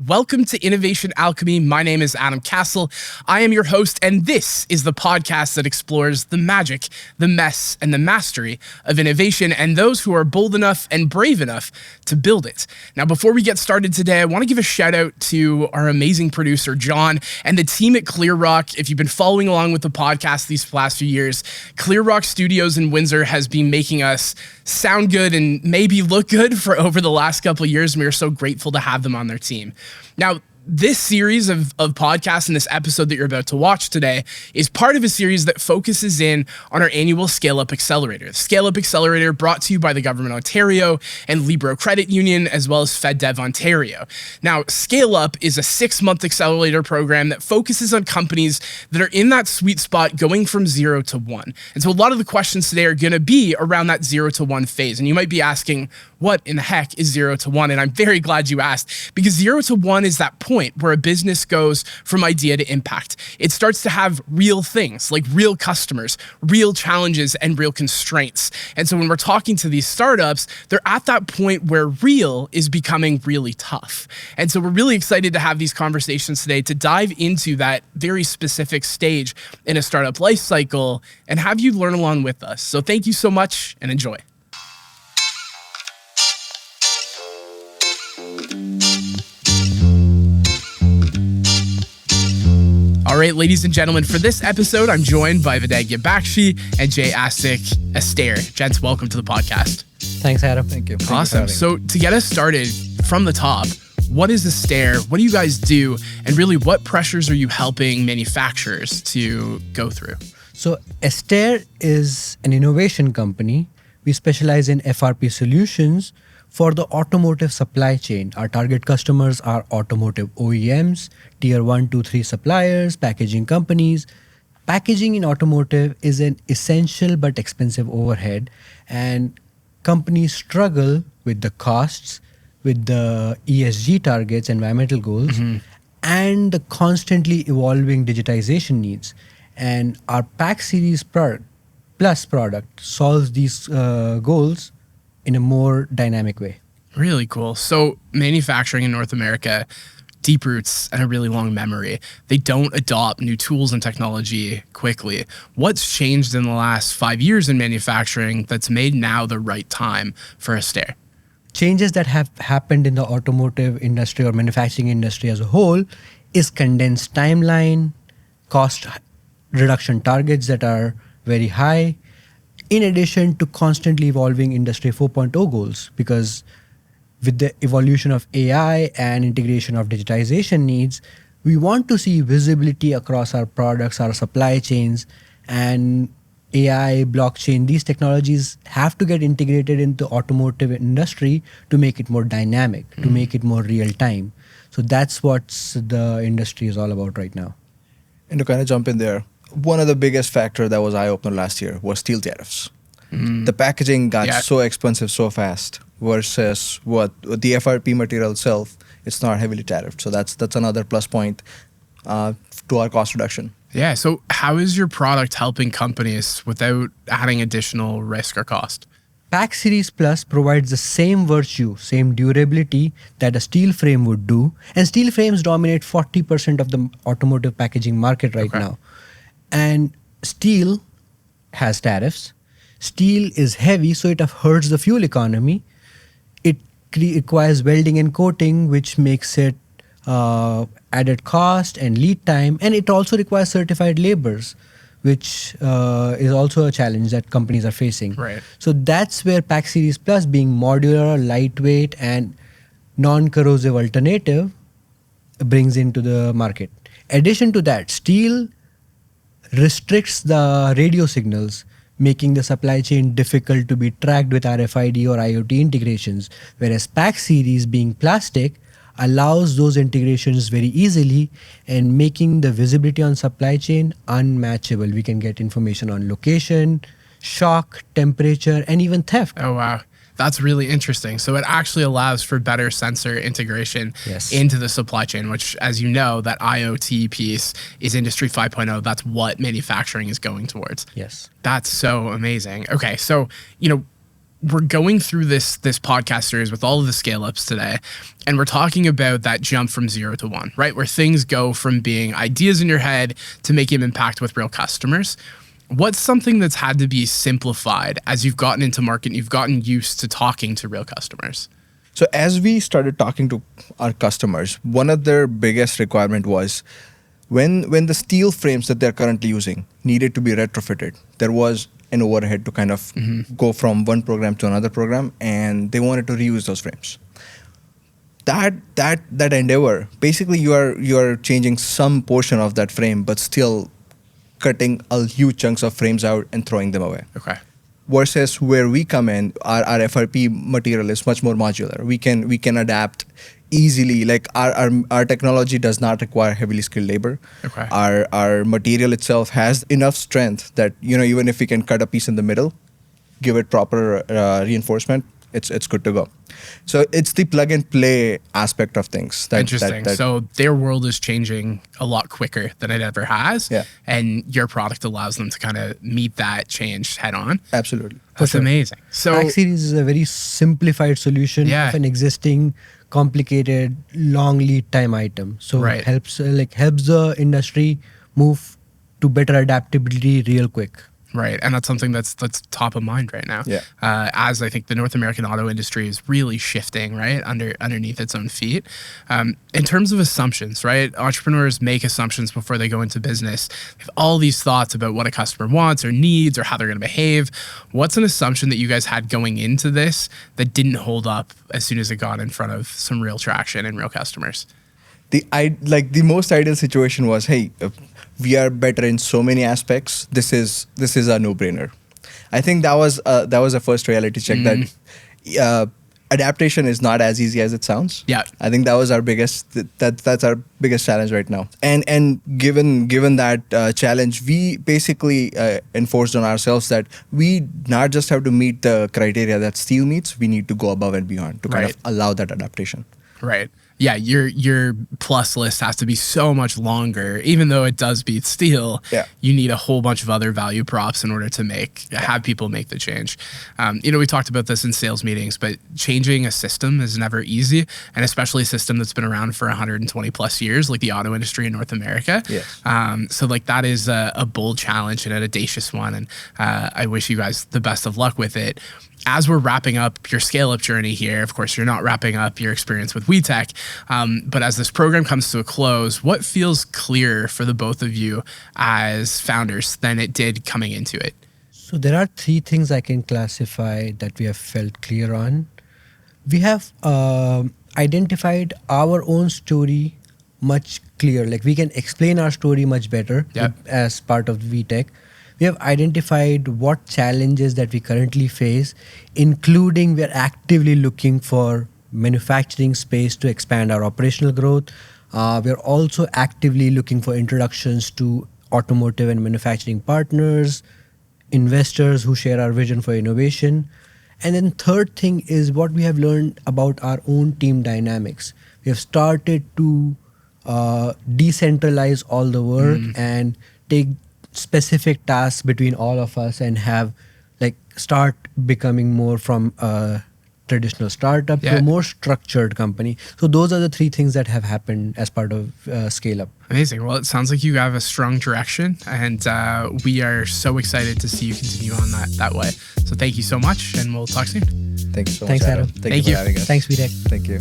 Welcome to Innovation Alchemy. My name is Adam Castle. I am your host, and this is the podcast that explores the magic, the mess, and the mastery of innovation and those who are bold enough and brave enough to build it. Now, before we get started today, I want to give a shout out to our amazing producer, John, and the team at Clear Rock. If you've been following along with the podcast these last few years, Clear Rock Studios in Windsor has been making us sound good and maybe look good for over the last couple of years, and we are so grateful to have them on their team. Now, this series of podcasts and this episode that you're about to watch today is part of a series that focuses in on our annual ScaleUP Accelerator. The ScaleUP Accelerator brought to you by the Government of Ontario and Libro Credit Union, as well as FedDev Ontario. Now, ScaleUP is a 6-month accelerator program that focuses on companies that are in that sweet spot going from 0 to 1. And so a lot of the questions today are going to be around that 0 to 1 phase. And you might be asking, what in the heck is 0 to 1? And I'm very glad you asked, because 0 to 1 is that point where a business goes from idea to impact. It starts to have real things like real customers, real challenges, and real constraints. And so when we're talking to these startups, they're at that point where real is becoming really tough. And so we're really excited to have these conversations today to dive into that very specific stage in a startup life cycle and have you learn along with us. So thank you so much and enjoy. All right, ladies and gentlemen, for this episode, I'm joined by Vedagya Bakshi and Astik, Estare. Gents, welcome to the podcast. Thanks, Adam. Thank you. Awesome. So to get us started from the top, what is Estare? What do you guys do? And really, what pressures are you helping manufacturers to go through? So Estare is an innovation company. We specialize in FRP solutions for the automotive supply chain. Our target customers are automotive OEMs, tier 1, 2, 3 suppliers, packaging companies. Packaging in automotive is an essential but expensive overhead, and companies struggle with the costs, with the ESG targets, environmental goals, and the constantly evolving digitization needs. And our PackSeries Plus product solves these goals in a more dynamic way. Really cool. So manufacturing in North America, deep roots and a really long memory. They don't adopt new tools and technology quickly. What's changed in the last 5 years in manufacturing that's made now the right time for Estare? Changes that have happened in the automotive industry or manufacturing industry as a whole is condensed timeline, cost reduction targets that are very high, in addition to constantly evolving Industry 4.0 goals, because with the evolution of AI and integration of digitization needs, we want to see visibility across our products, our supply chains, and AI, blockchain. These technologies have to get integrated into automotive industry to make it more dynamic, to make it more real time. So that's what the industry is all about right now. And to kind of jump in there, one of the biggest factor that was eye-opener last year was steel tariffs. The packaging got so expensive so fast versus what the FRP material itself, it's not heavily tariffed. So that's another plus point to our cost reduction. Yeah. So how is your product helping companies without adding additional risk or cost? PackSeries Plus provides the same virtue, same durability that a steel frame would do. And steel frames dominate 40% of the automotive packaging market right now. And steel has tariffs. Steel is heavy, so it hurts the fuel economy. It requires welding and coating, which makes it added cost and lead time. And it also requires certified laborers, which is also a challenge that companies are facing. Right. So that's where PackSeries Plus, being modular, lightweight, and non-corrosive alternative, brings into the market. Addition to that, steel restricts the radio signals, making the supply chain difficult to be tracked with RFID or IoT integrations, whereas PackSeries, being plastic, allows those integrations very easily and making the visibility on supply chain unmatchable. We can get information on location, shock, temperature, and even theft. Oh, wow. That's really interesting. So it actually allows for better sensor integration into the supply chain, which, as you know, that IoT piece is Industry 5.0. That's what manufacturing is going towards. Yes. That's so amazing. Okay, so, we're going through this podcast series with all of the scale ups today, and we're talking about that jump from 0 to 1, right? Where things go from being ideas in your head to making impact with real customers. What's something that's had to be simplified as you've gotten into market and you've gotten used to talking to real customers? So as we started talking to our customers, one of their biggest requirement was when the steel frames that they're currently using needed to be retrofitted, there was an overhead to kind of go from one program to another program, and they wanted to reuse those frames. That endeavor, basically you are changing some portion of that frame, but still cutting a huge chunks of frames out and throwing them away. Okay. Versus where we come in, our FRP material is much more modular. We can adapt easily. Like our technology does not require heavily skilled labor. Okay. Our material itself has enough strength that, even if we can cut a piece in the middle, give it proper reinforcement, it's good to go. So it's the plug and play aspect of things. Interesting. So their world is changing a lot quicker than it ever has. Yeah. And your product allows them to kind of meet that change head on. Absolutely. That's amazing. So PackSeries is a very simplified solution of an existing, complicated, long lead time item. So it helps the industry move to better adaptability real quick. Right. And that's something that's top of mind right now. Yeah. As I think the North American auto industry is really shifting, right, underneath its own feet. In terms of assumptions, right, entrepreneurs make assumptions before they go into business. They have all these thoughts about what a customer wants or needs or how they're going to behave. What's an assumption that you guys had going into this that didn't hold up as soon as it got in front of some real traction and real customers? The most ideal situation was, hey, we are better in so many aspects. This is a no-brainer. I think that was the first reality check that adaptation is not as easy as it sounds. Yeah, I think that was our biggest that's our biggest challenge right now. And given that challenge, we basically enforced on ourselves that we not just have to meet the criteria that steel meets, we need to go above and beyond to kind of allow that adaptation. Right. Yeah, your plus list has to be so much longer, even though it does beat steel. Yeah. You need a whole bunch of other value props in order to have people make the change. We talked about this in sales meetings, but changing a system is never easy, and especially a system that's been around for 120 plus years, like the auto industry in North America. Yes. So that is a bold challenge and an audacious one, and I wish you guys the best of luck with it. As we're wrapping up your scale-up journey here, of course, you're not wrapping up your experience with WEtech, but as this program comes to a close, what feels clearer for the both of you as founders than it did coming into it? So there are 3 things I can classify that we have felt clear on. We have identified our own story much clearer. Like we can explain our story much better as part of WEtech. We have identified what challenges that we currently face, including we are actively looking for manufacturing space to expand our operational growth. We are also actively looking for introductions to automotive and manufacturing partners, investors who share our vision for innovation. And then third thing is what we have learned about our own team dynamics. We have started to decentralize all the work and take specific tasks between all of us and have start becoming more from a traditional startup to a more structured company. So those are the 3 things that have happened as part of ScaleUp. Amazing. Well, it sounds like you have a strong direction, and we are so excited to see you continue on that way. So thank you so much, and we'll talk soon. Thank you so Thanks, much, Adam. Thank you for having us. Thanks, WEtech. Thank you.